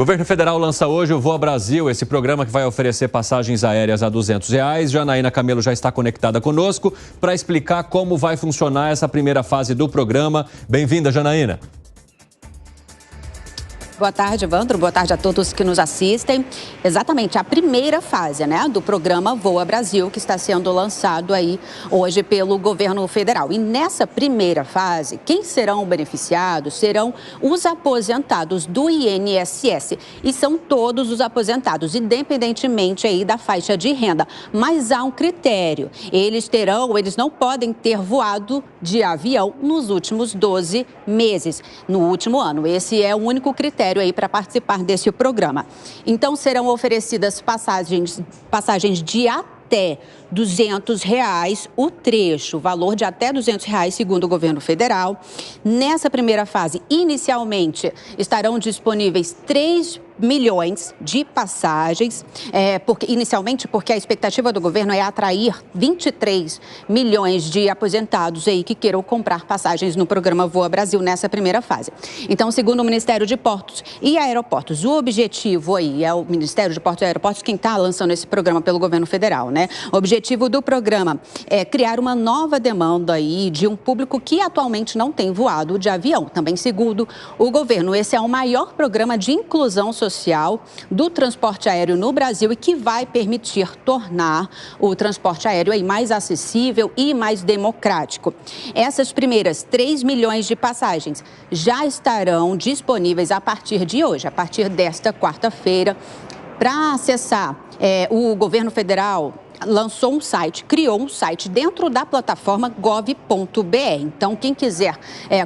O governo federal lança hoje o Voa Brasil, esse programa que vai oferecer passagens aéreas a R$200. Janaína Camelo já está conectada conosco para explicar como vai funcionar essa primeira fase do programa. Bem-vinda, Janaína. Boa tarde, Evandro. Boa tarde a todos que nos assistem. Exatamente, a primeira fase, do programa Voa Brasil, que está sendo lançado aí hoje pelo governo federal. E nessa primeira fase, quem serão beneficiados serão os aposentados do INSS. E são todos os aposentados, independentemente aí da faixa de renda. Mas há um critério. Eles não podem ter voado de avião nos últimos 12 meses, no último ano. Esse é o único critério aí para participar desse programa. Então, serão oferecidas passagens de até R$200 o trecho, valor de até R$200, segundo o governo federal. Nessa primeira fase, inicialmente, estarão disponíveis 3 milhões de passagens, inicialmente porque a expectativa do governo é atrair 23 milhões de aposentados aí que queiram comprar passagens no programa Voa Brasil nessa primeira fase. Então, segundo o Ministério de Portos e Aeroportos, o objetivo aí é o Ministério de Portos e Aeroportos quem está lançando esse programa pelo governo federal, O objetivo do programa é criar uma nova demanda aí de um público que atualmente não tem voado de avião. Também, segundo o governo, esse é o maior programa de inclusão social do transporte aéreo no Brasil e que vai permitir tornar o transporte aéreo aí mais acessível e mais democrático. Essas primeiras 3 milhões de passagens já estarão disponíveis a partir de hoje, a partir desta quarta-feira. Para acessar, o governo federal lançou um site, criou um site dentro da plataforma gov.br. Então, quem quiser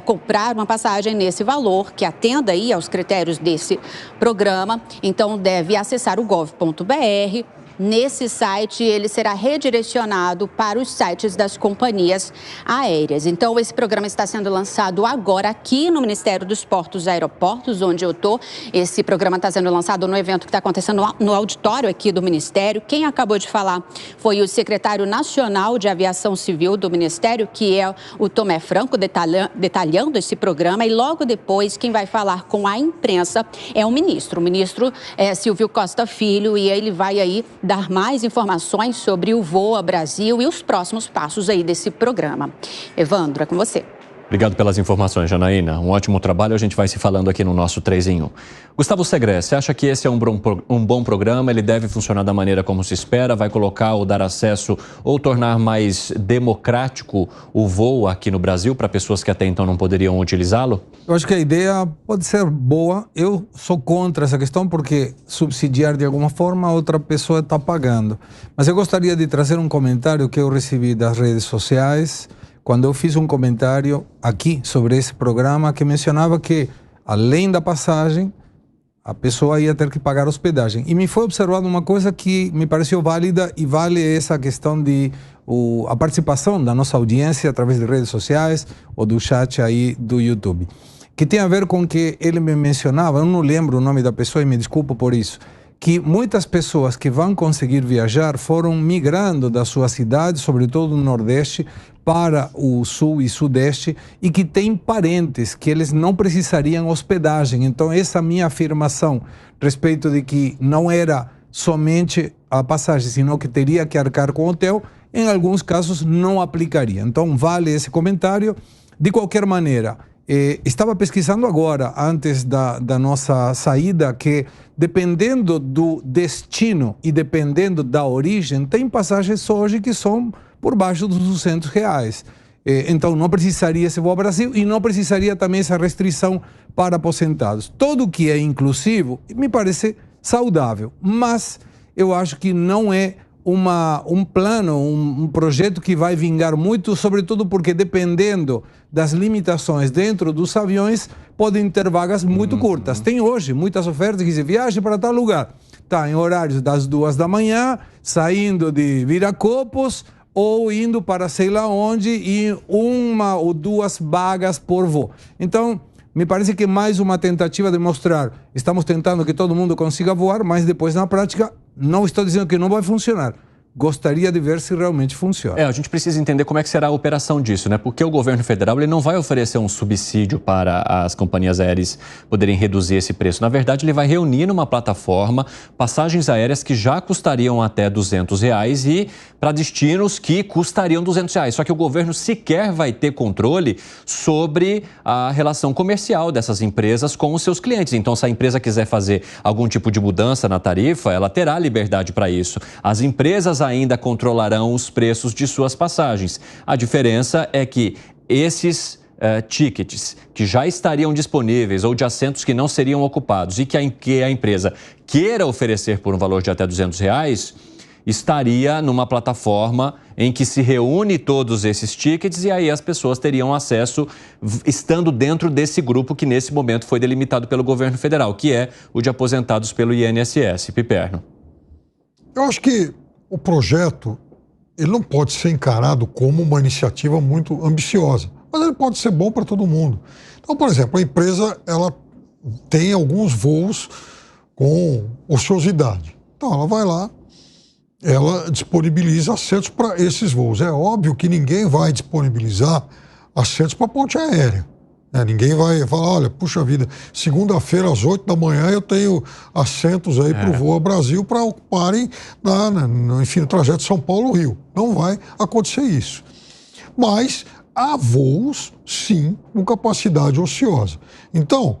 comprar uma passagem nesse valor, que atenda aí aos critérios desse programa, então deve acessar o gov.br. Nesse site, ele será redirecionado para os sites das companhias aéreas. Então, esse programa está sendo lançado agora aqui no Ministério dos Portos e Aeroportos, onde eu estou. Esse programa está sendo lançado no evento que está acontecendo no auditório aqui do Ministério. Quem acabou de falar foi o secretário nacional de Aviação Civil do Ministério, que é o Tomé Franco, detalhando esse programa. E logo depois, quem vai falar com a imprensa é o ministro Silvio Costa Filho, e ele vai aí dar mais informações sobre o Voa Brasil e os próximos passos aí desse programa. Evandro, é com você. Obrigado pelas informações, Janaína. Um ótimo trabalho, a gente vai se falando aqui no nosso 3 em 1. Gustavo Segré, você acha que esse é um bom programa? Ele deve funcionar da maneira como se espera? Vai colocar ou dar acesso ou tornar mais democrático o voo aqui no Brasil para pessoas que até então não poderiam utilizá-lo? Eu acho que a ideia pode ser boa. Eu sou contra essa questão porque subsidiar de alguma forma outra pessoa está pagando. Mas eu gostaria de trazer um comentário que eu recebi das redes sociais quando eu fiz um comentário aqui sobre esse programa que mencionava que, além da passagem, a pessoa ia ter que pagar hospedagem. E me foi observada uma coisa que me pareceu válida e vale essa questão de a participação da nossa audiência através de redes sociais ou do chat aí do YouTube. Que tem a ver com que ele me mencionava, eu não lembro o nome da pessoa e me desculpo por isso, que muitas pessoas que vão conseguir viajar foram migrando da sua cidade, sobretudo no Nordeste, para o Sul e Sudeste, e que têm parentes que eles não precisariam hospedagem. Então, essa minha afirmação a respeito de que não era somente a passagem, sino que teria que arcar com o hotel, em alguns casos não aplicaria. Então, vale esse comentário. De qualquer maneira, estava pesquisando agora, antes da nossa saída, que dependendo do destino e dependendo da origem, tem passagens hoje que são por baixo dos R$200. Então não precisaria esse Voa Brasil e não precisaria também essa restrição para aposentados. Tudo que é inclusivo me parece saudável, mas eu acho que não é um plano, um projeto que vai vingar muito, sobretudo porque dependendo das limitações dentro dos aviões, podem ter vagas muito curtas. Tem hoje muitas ofertas que dizem viagem para tal lugar. Está em horários das 2 da manhã, saindo de Viracopos ou indo para sei lá onde e 1 ou 2 vagas por voo. Então, me parece que mais uma tentativa de mostrar, estamos tentando que todo mundo consiga voar, mas depois na prática, não estou dizendo que não vai funcionar, gostaria de ver se realmente funciona. A gente precisa entender como é que será a operação disso, né? Porque o governo federal ele não vai oferecer um subsídio para as companhias aéreas poderem reduzir esse preço. Na verdade, ele vai reunir numa plataforma passagens aéreas que já custariam até R$200 e para destinos que custariam R$200. Só que o governo sequer vai ter controle sobre a relação comercial dessas empresas com os seus clientes. Então, se a empresa quiser fazer algum tipo de mudança na tarifa, ela terá liberdade para isso. As empresas ainda controlarão os preços de suas passagens. A diferença é que esses tickets que já estariam disponíveis ou de assentos que não seriam ocupados e que a empresa queira oferecer por um valor de até R$200, estaria numa plataforma em que se reúne todos esses tickets e aí as pessoas teriam acesso estando dentro desse grupo que nesse momento foi delimitado pelo governo federal, que é o de aposentados pelo INSS. Piperno. Eu acho que o projeto ele não pode ser encarado como uma iniciativa muito ambiciosa, mas ele pode ser bom para todo mundo. Então, por exemplo, a empresa ela tem alguns voos com ociosidade. Então, ela vai lá, ela disponibiliza assentos para esses voos. É óbvio que ninguém vai disponibilizar assentos para ponte aérea. Ninguém vai falar, olha, puxa vida, segunda-feira às 8 da manhã eu tenho assentos aí para o voo ao Brasil para ocuparem enfim, no trajeto São Paulo-Rio. Não vai acontecer isso. Mas há voos, sim, com capacidade ociosa. Então,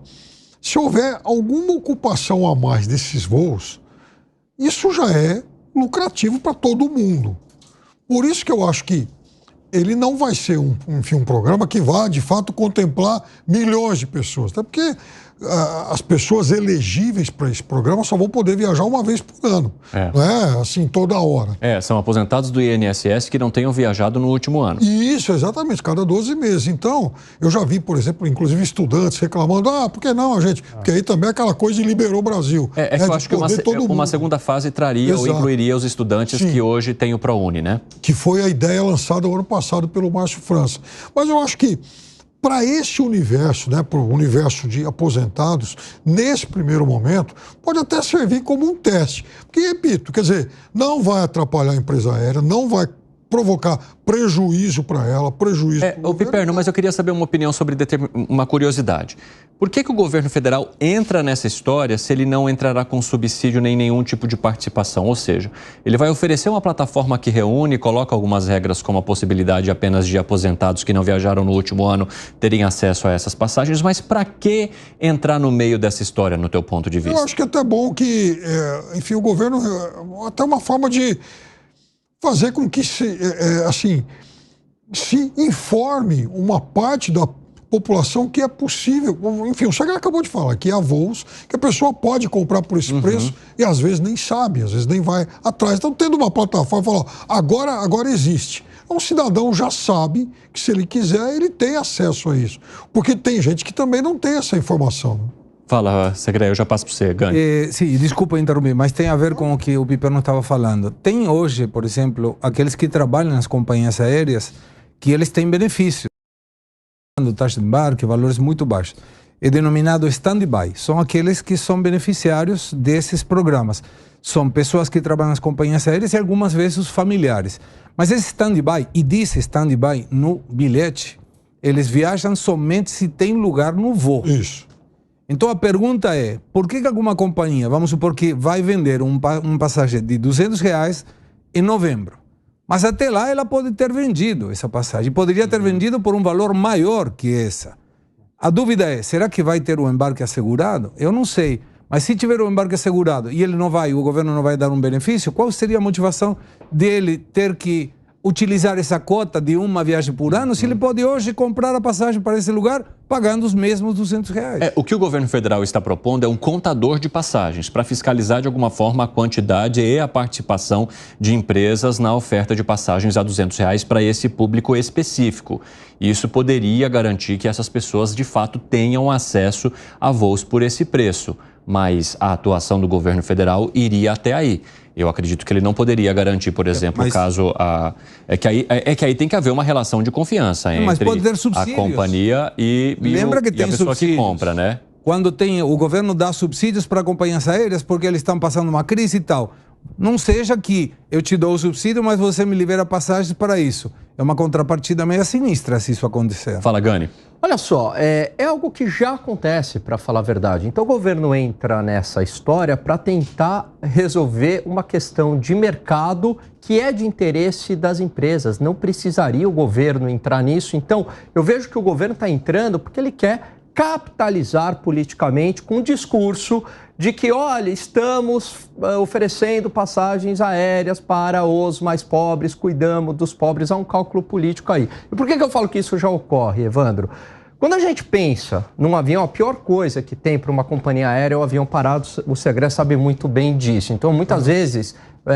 se houver alguma ocupação a mais desses voos, isso já é lucrativo para todo mundo. Por isso que eu acho que ele não vai ser um programa que vá, de fato, contemplar milhões de pessoas. Até porque as pessoas elegíveis para esse programa só vão poder viajar uma vez por ano. Não é assim toda hora. São aposentados do INSS que não tenham viajado no último ano. Isso, exatamente, cada 12 meses. Então, eu já vi, por exemplo, inclusive estudantes reclamando, por que não, gente? Porque aí também é aquela coisa de liberou o Brasil. Que eu acho que uma segunda fase traria ou incluiria os estudantes que hoje têm o ProUni, né? Que foi a ideia lançada o ano passado pelo Márcio França. Mas eu acho que para esse universo, para o universo de aposentados, nesse primeiro momento, pode até servir como um teste. Porque, repito, quer dizer, não vai atrapalhar a empresa aérea, não vai provocar prejuízo para ela, prejuízo para o Piperno, mas eu queria saber uma opinião sobre uma curiosidade. Por que o governo federal entra nessa história se ele não entrará com subsídio nem nenhum tipo de participação? Ou seja, ele vai oferecer uma plataforma que reúne, coloca algumas regras como a possibilidade apenas de aposentados que não viajaram no último ano terem acesso a essas passagens, mas para que entrar no meio dessa história, no teu ponto de vista? Eu acho que é até bom que, enfim, o governo, até uma forma de fazer com que se informe uma parte da população que é possível. Enfim, o Segre acabou de falar que há voos que a pessoa pode comprar por esse preço e às vezes nem sabe, às vezes nem vai atrás. Então, tendo uma plataforma, agora existe. Um cidadão já sabe que se ele quiser, ele tem acesso a isso. Porque tem gente que também não tem essa informação. Fala, Segre, eu já passo para você, Gani. Sim, desculpa interromper, mas tem a ver com o que o Piperno estava falando. Tem hoje, por exemplo, aqueles que trabalham nas companhias aéreas que eles têm benefícios. Taxa de embarque, valores muito baixos. É denominado stand-by. São aqueles que são beneficiários desses programas. São pessoas que trabalham nas companhias aéreas e algumas vezes os familiares. Mas esse stand-by, e diz stand-by no bilhete, eles viajam somente se tem lugar no voo. Isso. Então a pergunta é, por que alguma companhia, vamos supor que vai vender um passagem de R$200 em novembro, mas até lá ela pode ter vendido essa passagem, poderia ter vendido por um valor maior que essa. A dúvida é, será que vai ter o embarque assegurado? Eu não sei, mas se tiver o embarque assegurado e ele não vai, o governo não vai dar um benefício, qual seria a motivação dele ter que utilizar essa cota de uma viagem por ano, se ele pode hoje comprar a passagem para esse lugar pagando os mesmos R$200? O que o governo federal está propondo é um contador de passagens para fiscalizar de alguma forma a quantidade e a participação de empresas na oferta de passagens a R$200 para esse público específico. Isso poderia garantir que essas pessoas de fato tenham acesso a voos por esse preço, mas a atuação do governo federal iria até aí. Eu acredito que ele não poderia garantir, por exemplo, caso é que aí tem que haver uma relação de confiança entre a companhia e a pessoa que compra, né? Quando o governo dá subsídios para companhias aéreas porque eles estão passando uma crise e tal. Não seja que eu te dou o subsídio, mas você me libera passagens para isso. É uma contrapartida meio sinistra se isso acontecer. Fala, Gani. Olha só, é algo que já acontece, para falar a verdade. Então o governo entra nessa história para tentar resolver uma questão de mercado que é de interesse das empresas. Não precisaria o governo entrar nisso. Então eu vejo que o governo está entrando porque ele quer capitalizar politicamente com um discurso de que, olha, estamos oferecendo passagens aéreas para os mais pobres, cuidamos dos pobres, há um cálculo político aí. E por que eu falo que isso já ocorre, Evandro? Quando a gente pensa num avião, a pior coisa que tem para uma companhia aérea é o avião parado, o Segrest sabe muito bem disso. Então, muitas vezes,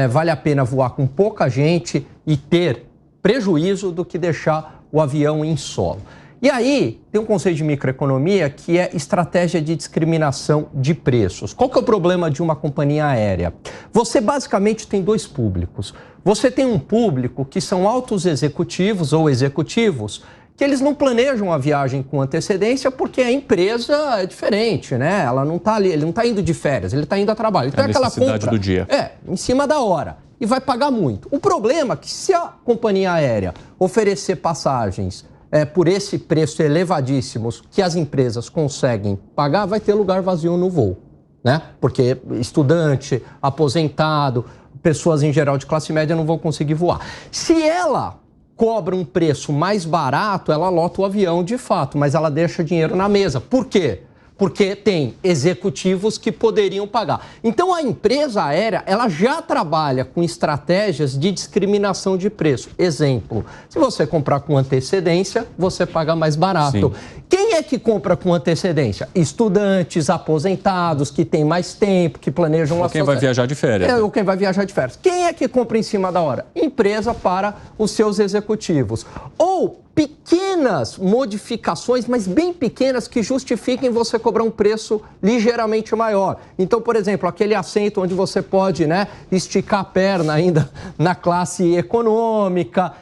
vale a pena voar com pouca gente e ter prejuízo do que deixar o avião em solo. E aí, tem um conceito de microeconomia que é estratégia de discriminação de preços. Qual que é o problema de uma companhia aérea? Você basicamente tem dois públicos. Você tem um público que são altos executivos ou executivos que eles não planejam a viagem com antecedência porque a empresa é diferente, né? Ela não está ali, ele não está indo de férias, ele está indo a trabalho. Então é aquela compra do dia. em cima da hora e vai pagar muito. O problema é que se a companhia aérea oferecer passagens por esse preço elevadíssimos que as empresas conseguem pagar, vai ter lugar vazio no voo, né? Porque estudante, aposentado, pessoas em geral de classe média não vão conseguir voar. Se ela cobra um preço mais barato, ela lota o avião de fato, mas ela deixa dinheiro na mesa. Por quê? Porque tem executivos que poderiam pagar. Então, a empresa aérea, ela já trabalha com estratégias de discriminação de preço. Exemplo, se você comprar com antecedência, você paga mais barato. Sim. Quem é que compra com antecedência? Estudantes, aposentados, que têm mais tempo, que planejam... Ou quem vai viajar de férias. Ou quem vai viajar de férias. Quem é que compra em cima da hora? Empresa para os seus executivos. Ou pequenas modificações, mas bem pequenas, que justifiquem você cobrar um preço ligeiramente maior. Então, por exemplo, aquele assento onde você pode, esticar a perna ainda na classe econômica,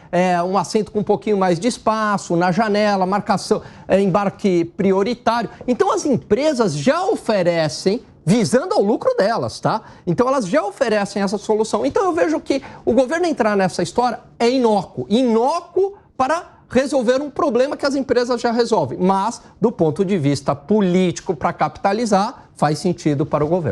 um assento com um pouquinho mais de espaço, na janela, marcação, embarque prioritário. Então, as empresas já oferecem, visando ao lucro delas, tá? Então, elas já oferecem essa solução. Então, eu vejo que o governo entrar nessa história é inócuo. Inócuo para resolver um problema que as empresas já resolvem. Mas, do ponto de vista político, para capitalizar, faz sentido para o governo.